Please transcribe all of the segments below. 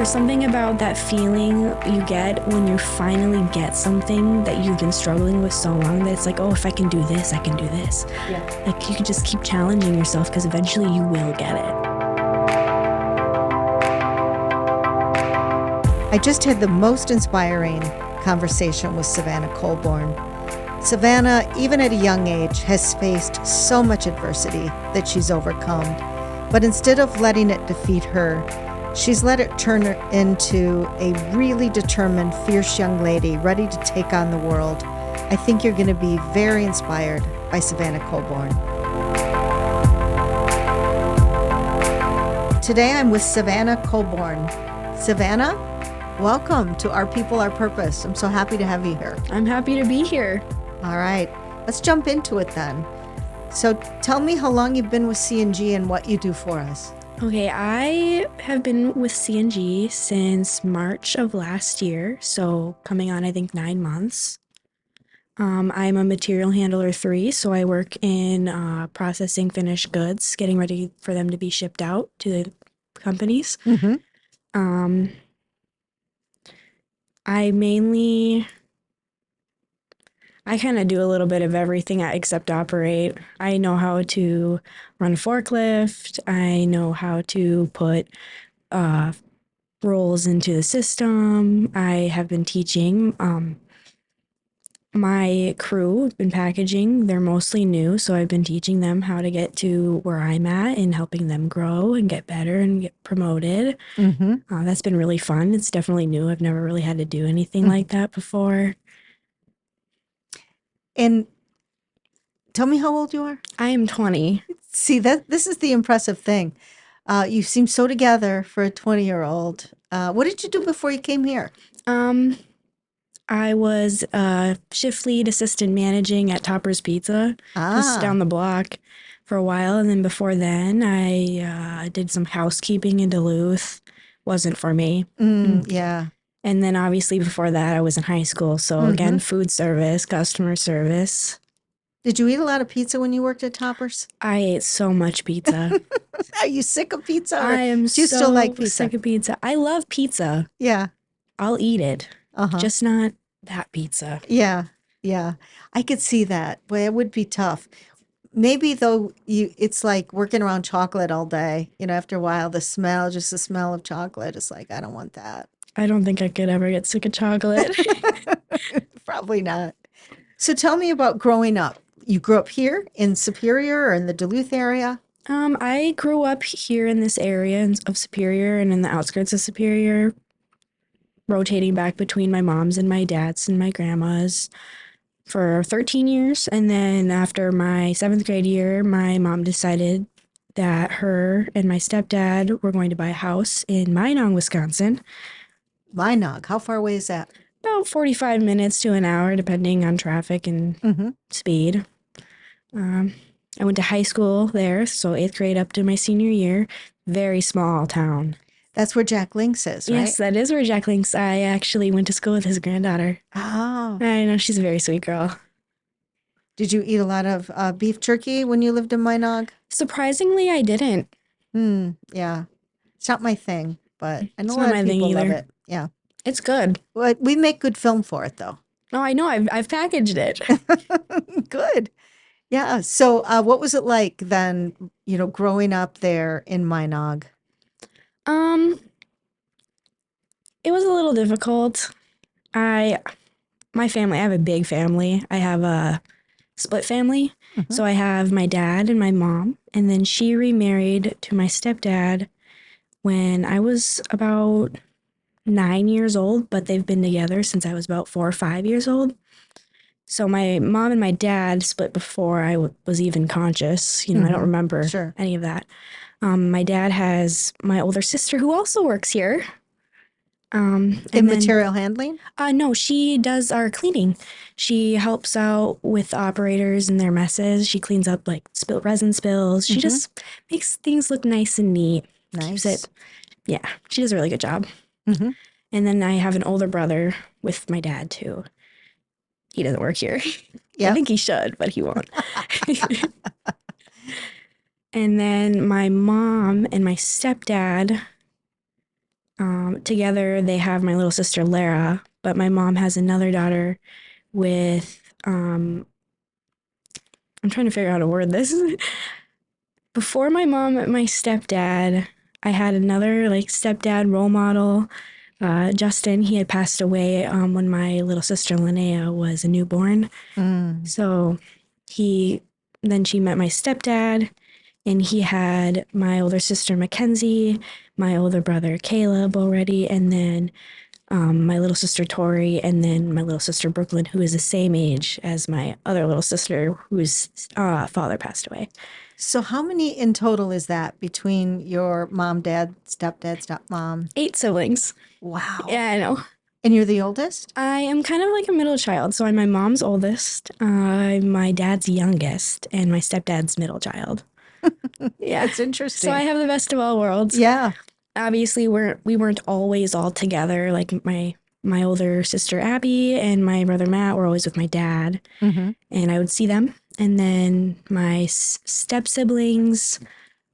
There's something about that feeling you get when you finally get something that you've been struggling with so long that it's like, oh, if I can do this, I can do this. Yeah. Like you can just keep challenging yourself because eventually you will get it. I just had the most inspiring conversation with Savannah Colborn. Savannah, even at a young age, has faced so much adversity that she's overcome. But instead of letting it defeat her, she's let it turn her into a really determined, fierce young lady ready to take on the world. I think you're going to be very inspired by Savannah Colborn. Today I'm with Savannah Colborn. Savannah, welcome to Our People, Our Purpose. I'm so happy to have you here. I'm happy to be here. All right, let's jump into it then. So tell me how long you've been with C&G and what you do for us. Okay, I have been with C&G since March of last year, so coming on, I think, 9 months. I'm a material handler 3, so I work in processing finished goods, getting ready for them to be shipped out to the companies. Mm-hmm. I kind of do a little bit of everything except operate. I know how to run a forklift. I know how to put rolls into the system. I have been teaching my crew in packaging. They're mostly new, so I've been teaching them how to get to where I'm at and helping them grow and get better and get promoted. Mm-hmm. That's been really fun. It's definitely new. I've never really had to do anything like that before. And tell me how old you are. I am 20. See, this is the impressive thing. You seem so together for a 20-year-old. What did you do before you came here? I was shift lead assistant managing at Topper's Pizza, just down the block for a while. And then before then, I did some housekeeping in Duluth. Wasn't for me. Yeah. And then obviously before that, I was in high school. So again, food service, customer service. Did you eat a lot of pizza when you worked at Toppers? I ate so much pizza. Are you sick of pizza? I am do you so still like pizza? sick of pizza. I love pizza. Yeah. I'll eat it. Uh-huh. Just not that pizza. Yeah. Yeah. I could see that. But it would be tough. Maybe though, it's like working around chocolate all day. You know, after a while, the smell of chocolate is like, I don't want that. I don't think I could ever get sick of chocolate. Probably not. So tell me about growing up. You grew up here in Superior or in the Duluth area? I grew up here in this area of Superior and in the outskirts of Superior, rotating back between my mom's and my dad's and my grandma's for 13 years. And then after my 7th grade year, my mom decided that her and my stepdad were going to buy a house in Minong, Wisconsin. Minong, how far away is that? About 45 minutes to an hour, depending on traffic and speed. I went to high school there, so 8th grade up to my senior year. Very small town. That's where Jack Links is, right? Yes, that is where Jack Links. I actually went to school with his granddaughter. Oh. I know, she's a very sweet girl. Did you eat a lot of beef jerky when you lived in Minong? Surprisingly, I didn't. Yeah. It's not my thing, but I know It's a not lot my of thing people love either. it. Yeah. It's good. Well, we make good film for it, though. Oh, I know. I've packaged it. Good. Yeah. So what was it like then, growing up there in Minong? It was a little difficult. My family, I have a big family. I have a split family. So I have my dad and my mom, and then she remarried to my stepdad when I was about 9 years old, but they've been together since I was about 4 or 5 years old. So my mom and my dad split before I was even conscious. I don't remember any of that. My dad has my older sister who also works here. In material handling? No, she does our cleaning. She helps out with the operators and their messes. She cleans up like resin spills. She just makes things look nice and neat. Nice. Keeps it. Yeah, she does a really good job. And then I have an older brother with my dad too. He doesn't work here. I think he should, but he won't. And then my mom and my stepdad Together, they have my little sister Lara, but my mom has another daughter with, I'm trying to figure out how to word this. Before my mom met my stepdad, I had another like stepdad role model, Justin. He had passed away when my little sister Linnea was a newborn. So she met my stepdad, and he had my older sister Mackenzie, my older brother Caleb already, and then my little sister Tori, and then my little sister Brooklyn, who is the same age as my other little sister, whose father passed away. So how many in total is that between your mom, dad, stepmom? 8 siblings. Wow. Yeah, I know. And you're the oldest? I am kind of like a middle child. So I'm my mom's oldest, my dad's youngest, and my stepdad's middle child. Yeah. That's interesting. So I have the best of all worlds. Yeah. Obviously, we weren't always all together. Like my older sister Abby and my brother Matt were always with my dad, and I would see them. And then my step siblings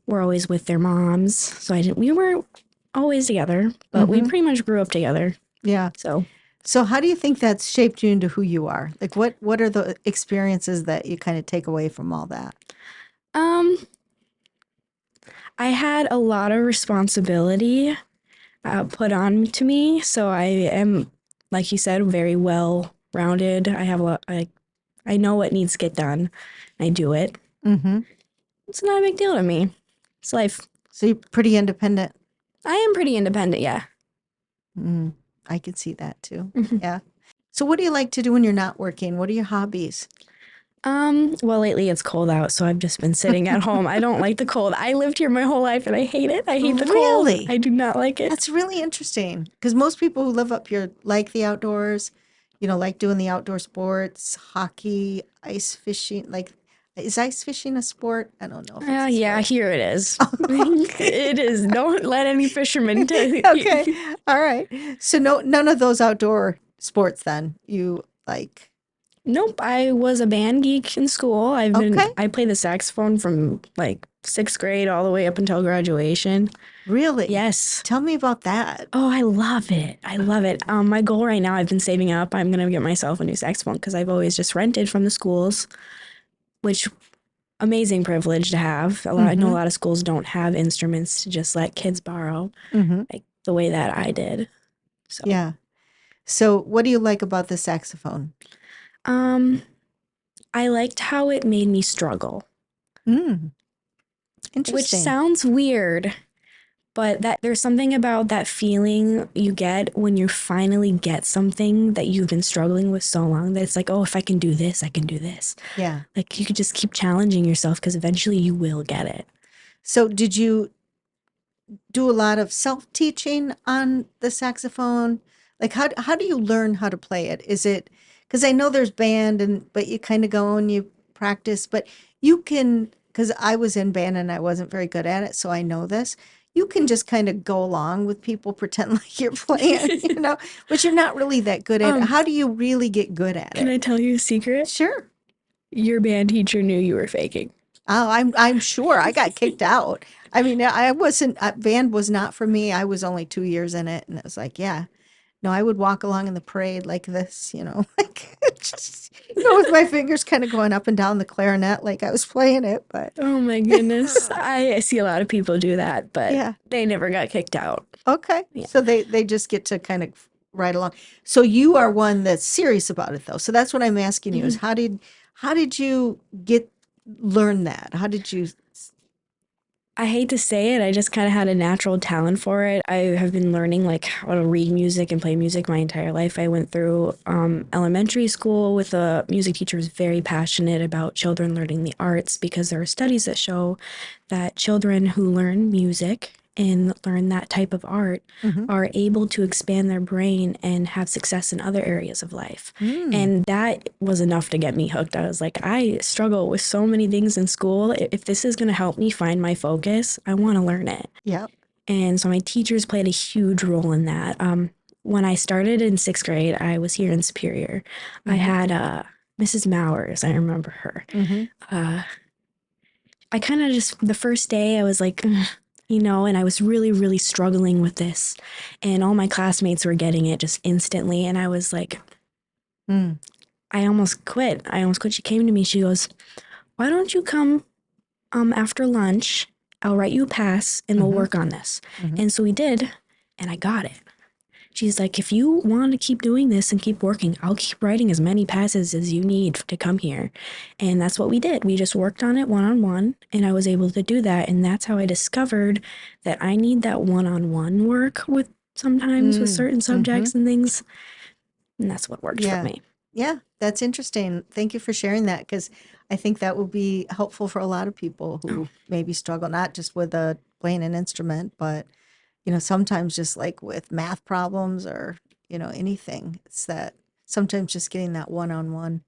were always with their moms. So we weren't always together, but we pretty much grew up together. Yeah. So how do you think that's shaped you into who you are? Like what are the experiences that you kind of take away from all that? I had a lot of responsibility put on to me, so I am, like you said, very well rounded. I have a lot. I know what needs to get done. I do it. It's not a big deal to me. It's life. So you're pretty independent. I am pretty independent, yeah. I can see that too. Yeah. So what do you like to do when you're not working? What are your hobbies? Well, lately it's cold out, so I've just been sitting at home. I don't like the cold. I lived here my whole life and I hate it. I hate the cold. Really? I do not like it. That's really interesting because most people who live up here like the outdoors, like doing the outdoor sports, hockey, ice fishing. Like, is ice fishing a sport? I don't know if it's a Yeah, sport. here it is. It is. Don't let any fisherman tell you. Okay. All right. So none of those outdoor sports then you like. Nope, I was a band geek in school. Okay. I played the saxophone from like 6th grade all the way up until graduation. Really? Yes. Tell me about that. Oh, I love it. I love it. My goal right now, I've been saving up. I'm going to get myself a new saxophone because I've always just rented from the schools, which amazing privilege to have. I know a lot of schools don't have instruments to just let kids borrow like the way that I did. So Yeah. So what do you like about the saxophone? I liked how it made me struggle. Interesting. Which sounds weird, but that there's something about that feeling you get when you finally get something that you've been struggling with so long that it's like, oh, if I can do this, I can do this. Yeah. Like you could just keep challenging yourself because eventually you will get it. So did you do a lot of self-teaching on the saxophone? Like how do you learn how to play it? Is it because I know there's band but you kind of go and you practice, but you can, because I was in band and I wasn't very good at it, so I know this. You can just kind of go along with people, pretend like you're playing, but you're not really that good at it. How do you really get good at it? Can I tell you a secret? Sure. Your band teacher knew you were faking. Oh, I'm sure I got kicked out. I mean, I wasn't, band was not for me. I was only 2 years in it. And it was like, yeah, no, I would walk along in the parade like this, like just, with my fingers kind of going up and down the clarinet like I was playing it. But oh my goodness. I see a lot of people do that, but they never got kicked out. Okay. Yeah. So they just get to kind of ride along. So you are one that's serious about it though. So that's what I'm asking you is how did you learn that? How did you? I hate to say it, I just kind of had a natural talent for it. I have been learning like how to read music and play music my entire life. I went through elementary school with a music teacher who was very passionate about children learning the arts because there are studies that show that children who learn music and learn that type of art are able to expand their brain and have success in other areas of life. And that was enough to get me hooked. I was like, I struggle with so many things in school. If this is going to help me find my focus, I want to learn it. Yeah. And so my teachers played a huge role in that. When I started in 6th grade, I was here in Superior. I had Mrs. Mowers. I remember her. I kind of just, the first day I was like, and I was really, really struggling with this. And all my classmates were getting it just instantly. And I was like, Mm. I almost quit. She came to me. She goes, why don't you come after lunch? I'll write you a pass and we'll work on this. And so we did, and I got it. She's like, if you want to keep doing this and keep working, I'll keep writing as many passes as you need to come here. And that's what we did. We just worked on it one-on-one, and I was able to do that. And that's how I discovered that I need that one-on-one work with sometimes with certain subjects and things. And that's what worked for me. Yeah, that's interesting. Thank you for sharing that, because I think that will be helpful for a lot of people who maybe struggle not just with playing an instrument, but sometimes just like with math problems or anything. It's that sometimes just getting that one-on-one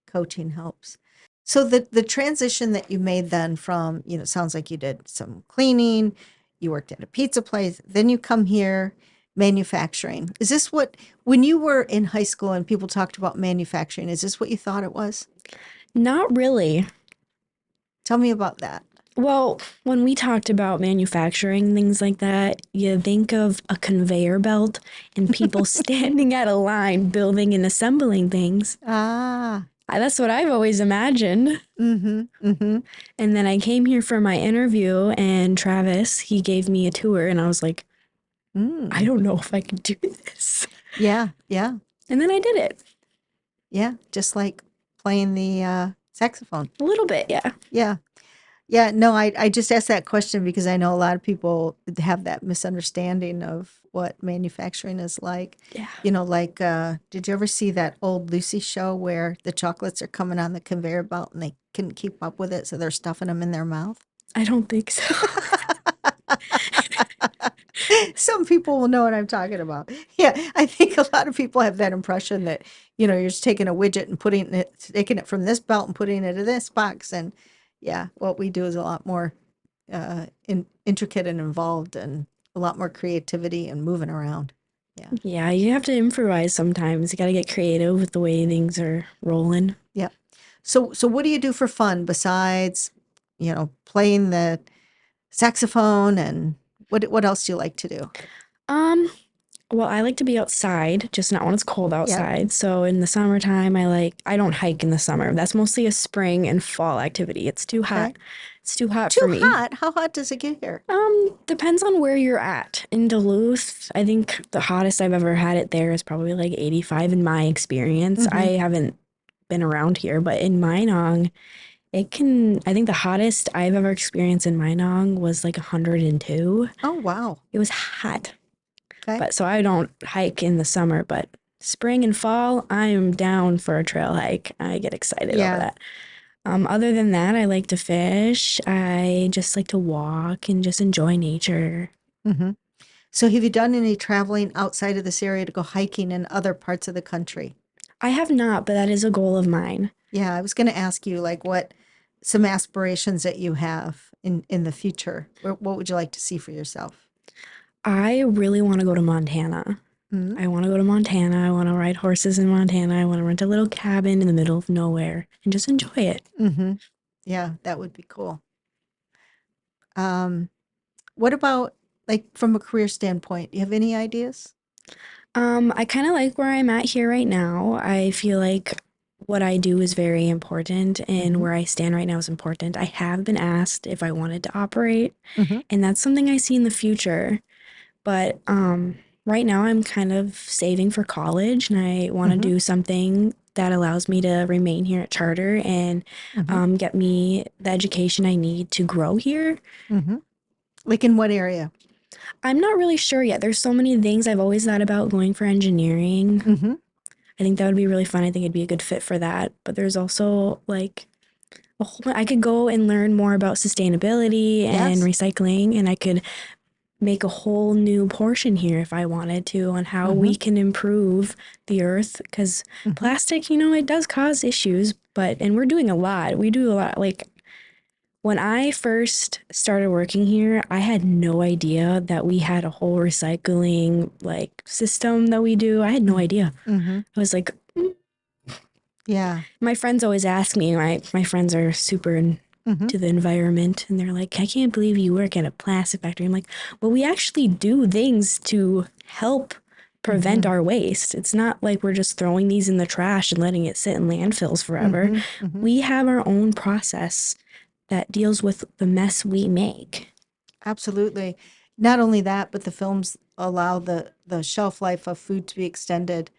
coaching helps. So the transition that you made then from sounds like you did some cleaning, you worked at a pizza place, then you come here manufacturing. Is this what, when you were in high school and people talked about manufacturing, is this what you thought it was? Not really. Tell me about that. Well, when we talked about manufacturing, things like that, you think of a conveyor belt and people standing at a line building and assembling things. Ah. That's what I've always imagined. And then I came here for my interview, and Travis, he gave me a tour, and I was like, I don't know if I can do this. Yeah, yeah. And then I did it. Yeah, just like playing the saxophone. A little bit, yeah. Yeah. Yeah, no, I just asked that question because I know a lot of people have that misunderstanding of what manufacturing is like. Yeah. Did you ever see that old Lucy show where the chocolates are coming on the conveyor belt and they couldn't keep up with it, so they're stuffing them in their mouth? I don't think so. Some people will know what I'm talking about. Yeah, I think a lot of people have that impression that, you're just taking a widget and taking it from this belt and putting it in this box. And yeah, what we do is a lot more intricate and involved, and a lot more creativity and moving around. Yeah. Yeah, you have to improvise sometimes. You got to get creative with the way things are rolling. Yeah. So what do you do for fun besides, playing the saxophone, and what else do you like to do? Well, I like to be outside, just not when it's cold Yeah. outside. So in the summertime, I don't hike in the summer. That's mostly a spring and fall activity. It's too hot. Okay. It's too hot for me. Too hot? How hot does it get here? Depends on where you're at. In Duluth, I think the hottest I've ever had it there is probably like 85 in my experience. I haven't been around here, but in Minong, I think the hottest I've ever experienced in Minong was like 102. Oh, wow. It was hot. Okay. But so I don't hike in the summer, but spring and fall, I am down for a trail hike. I get excited over that. Other than that, I like to fish. I just like to walk and just enjoy nature. So have you done any traveling outside of this area to go hiking in other parts of the country? I have not, but that is a goal of mine. Yeah, I was going to ask you what some aspirations that you have in the future. What would you like to see for yourself? I really want to go to Montana. I want to go to Montana. I want to ride horses in Montana. I want to rent a little cabin in the middle of nowhere and just enjoy it. Yeah, that would be cool. What about from a career standpoint? Do you have any ideas? I kind of like where I'm at here right now. I feel like what I do is very important, and where I stand right now is important. I have been asked if I wanted to operate, and that's something I see in the future. But right now I'm kind of saving for college, and I want to do something that allows me to remain here at Charter and get me the education I need to grow here. Like in what area? I'm not really sure yet. There's so many things. I've always thought about going for engineering. I think that would be really fun. I think it'd be a good fit for that. But there's also I could go and learn more about sustainability and recycling, and I could make a whole new portion here if I wanted to on how we can improve the earth, because plastic, it does cause issues, and we're doing a lot. We do a lot. When I first started working here, I had no idea that we had a whole recycling system that we do. I had no idea. I was like, Yeah. My friends always ask me, my friends are super Mm-hmm. to the environment. And they're like, I can't believe you work at a plastic factory. I'm like, well, we actually do things to help prevent Mm-hmm. our waste. It's not like we're just throwing these in the trash and letting it sit in landfills forever. Mm-hmm. Mm-hmm. We have our own process that deals with the mess we make. Absolutely. Not only that, but the films allow the shelf life of food to be extended.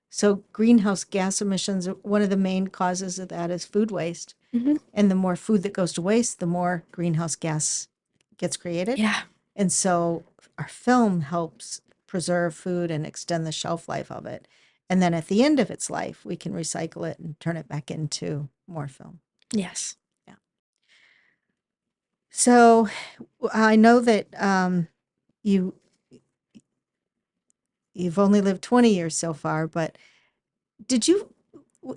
So greenhouse gas emissions, one of the main causes of that is food waste. Mm-hmm. And the more food that goes to waste, the more greenhouse gas gets created. Yeah. And so our film helps preserve food and extend the shelf life of it. And then at the end of its life, we can recycle it and turn it back into more film. Yes. Yeah. So I know that you you've only lived 20 years so far, but did you,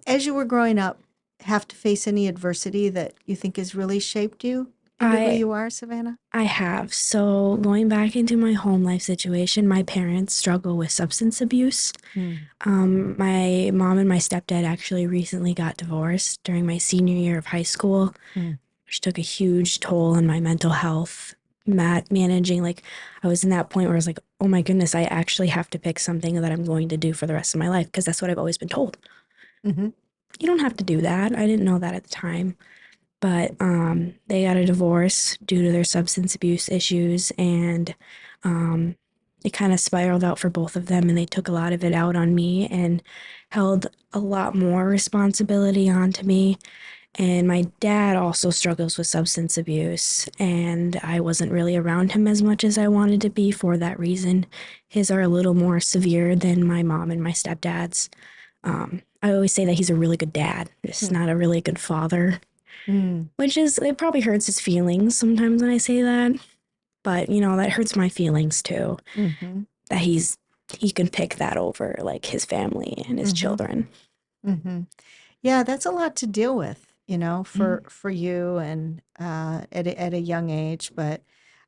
as you were growing up, have to face any adversity that you think has really shaped you into who I you are, Savannah? I have. So going back into my home life situation, my parents struggle with substance abuse. Mm. My mom and my stepdad actually recently got divorced during my senior year of high school, Mm. which took a huge toll on my mental health. Managing, like, I was in that point where I was like, oh my goodness, I actually have to pick something that I'm going to do for the rest of my life because that's what I've always been told. Mm-hmm. You don't have to do that. I didn't know that at the time. But they got a divorce due to their substance abuse issues, and um, it kind of spiraled out for both of them, and they took a lot of it out on me and held a lot more responsibility onto me. And my dad also struggles with substance abuse, and I wasn't really around him as much as I wanted to be for that reason. His are a little more severe than my mom and my stepdad's. I always say that he's a really good dad, just not a really good father. Mm. Which is, it probably hurts his feelings sometimes when I say that. But, that hurts my feelings too. Mm-hmm. That he can pick that over like his family and his Mm-hmm. children. Mm-hmm. Yeah, that's a lot to deal with, Mhm. for you and at a young age. But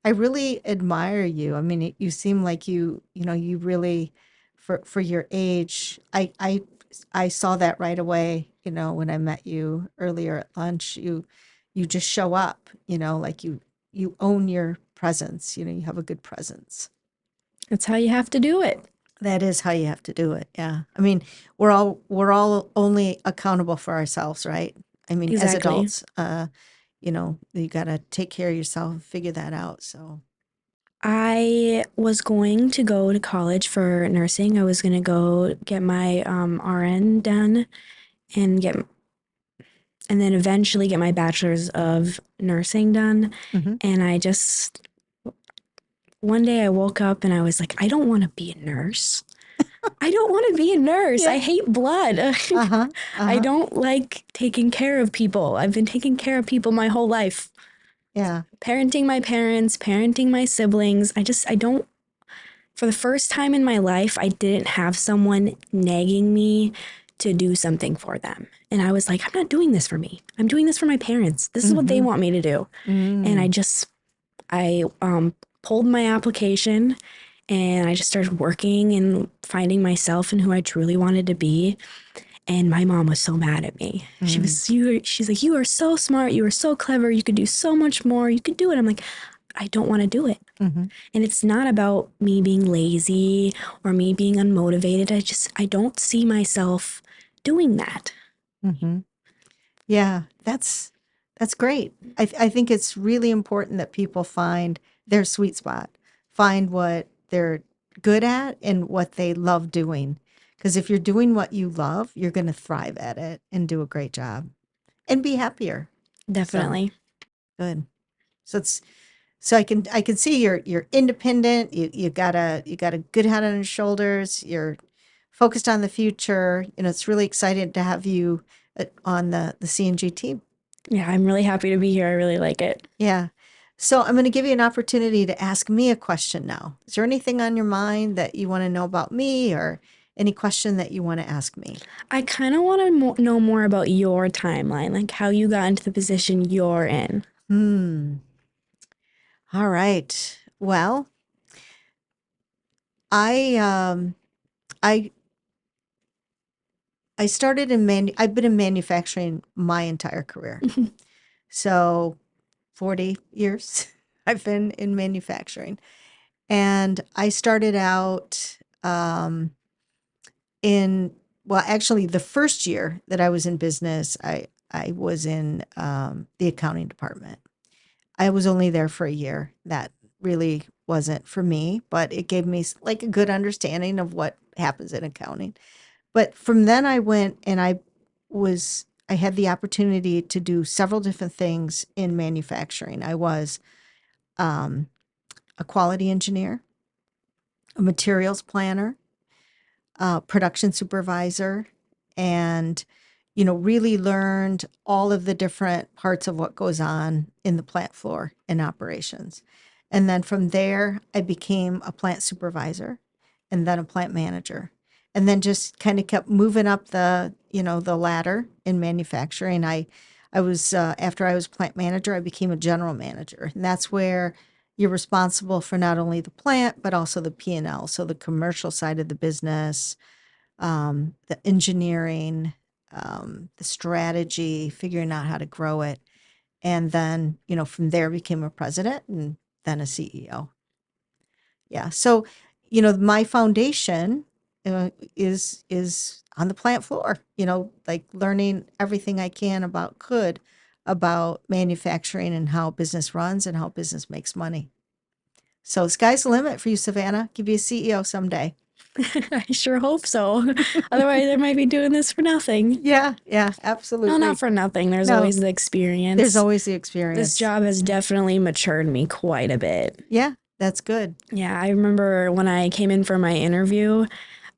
I really admire you. I mean, you seem like you really, for your age. I saw that right away. When I met you earlier at lunch, you just show up. Like you own your presence. You have a good presence. That's how you have to do it. That is how you have to do it. Yeah. I mean, we're all only accountable for ourselves, right? I mean, as Exactly. adults, you got to take care of yourself and figure that out. So, I was going to go to college for nursing. I was going to go get my RN done and and then eventually get my bachelor's of nursing done. mhm. And one day I woke up and I was like, I don't want to be a nurse. I don't want to be a nurse. I Yeah. hate blood. Uh-huh. I Uh-huh. don't like taking care of people. I've been taking care of people my whole life. Yeah. Parenting my parents, parenting my siblings. I don't, for the first time in my life, I didn't have someone nagging me to do something for them. And I was like, I'm not doing this for me. I'm doing this for my parents. This is what they Mhm. want me to do. And Mm. I pulled my application and I just started working and finding myself and who I truly wanted to be. And my mom was so mad at me. Mm. She's like, you are so smart. You are so clever. You could do so much more. You could do it. I'm like, I don't want to do it. Mhm. And it's not about me being lazy or me being unmotivated. I don't see myself doing that. Mhm. Yeah, that's great. I think it's really important that people find their sweet spot, find what they're good at and what they love doing. Because if you're doing what you love, you're going to thrive at it and do a great job and be happier. So Definitely. good. So I can see you're independent. You got a good head on your shoulders. You're focused on the future. It's really exciting to have you on the CNG team. Yeah, I'm really happy to be here. I really like it. Yeah. So I'm going to give you an opportunity to ask me a question now. Is there anything on your mind that you want to know about me or any question that you want to ask me? I kind of want to know more about your timeline, like how you got into the position you're in. Hmm. All right. Well, I um I I started I've been in manufacturing my entire career. So 40 years I've been in manufacturing. And I started out well, actually, the first year that I was in business, I was in the accounting department. I was only there for a year. That really wasn't for me, but it gave me like a good understanding of what happens in accounting. But from then I went and I had the opportunity to do several different things in manufacturing. I was um, a quality engineer, a materials planner, production supervisor, and really learned all of the different parts of what goes on in the plant floor and operations. And then from there, I became a plant supervisor and then a plant manager. And then just kind of kept moving up the ladder in manufacturing. I was after I was plant manager, I became a general manager. And that's where you're responsible for not only the plant, but also the P&L. So the commercial side of the business, the engineering, the strategy, figuring out how to grow it. And then, from there became a president and then a CEO. Yeah. So, my foundation is on the plant floor, like learning everything I can about manufacturing and how business runs and how business makes money. So sky's the limit for you, Savannah. Give you a CEO someday. I sure hope so. Otherwise, I might be doing this for nothing. Yeah, No, absolutely. not for nothing. There's No, always the experience. there's always the This experience. job has definitely matured me quite a bit. Yeah, that's good. Yeah, I remember when I came in for my interview,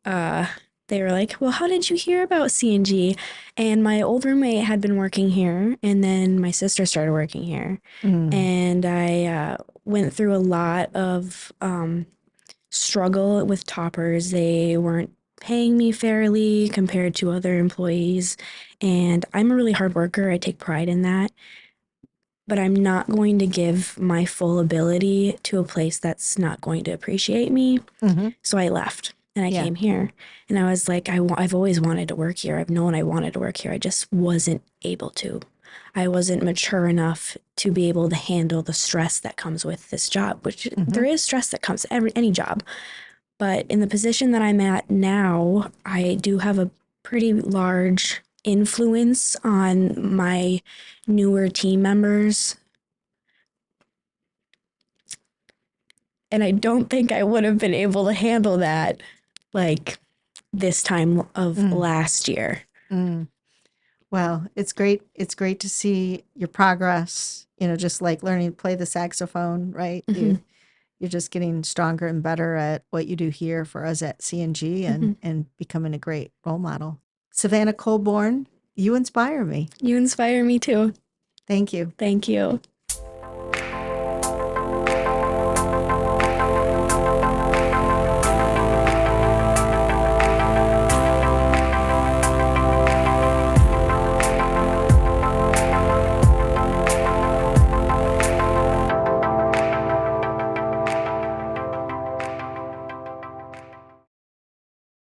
they were like, well, how did you hear about C&G? And my old roommate had been working here, and then my sister started working here. Mm, And I went through a lot of struggle with toppers. They weren't paying me fairly compared to other employees. And I'm a really hard worker. I take pride in that. But I'm not going to give my full ability to a place that's not going to appreciate me. hmm So I left and I Yeah. came here. And I was like, I've always wanted to work here. I've known I wanted to work here. I just wasn't able to. I wasn't mature enough to be able to handle the stress that comes with this job, which hmm there is stress that comes any job. But in the position that I'm at now, I do have a pretty large influence on my newer team members. And I don't think I would have been able to handle that like this time of Mm, last year. mm. Well, it's great. It's great to see your progress, just like learning to play the saxophone, right? Mhm. You're just getting stronger and better at what you do here for us at C&G and Mhm. and becoming a great role model. Savannah Colborn, you inspire me. You inspire me too. Thank you. Thank you.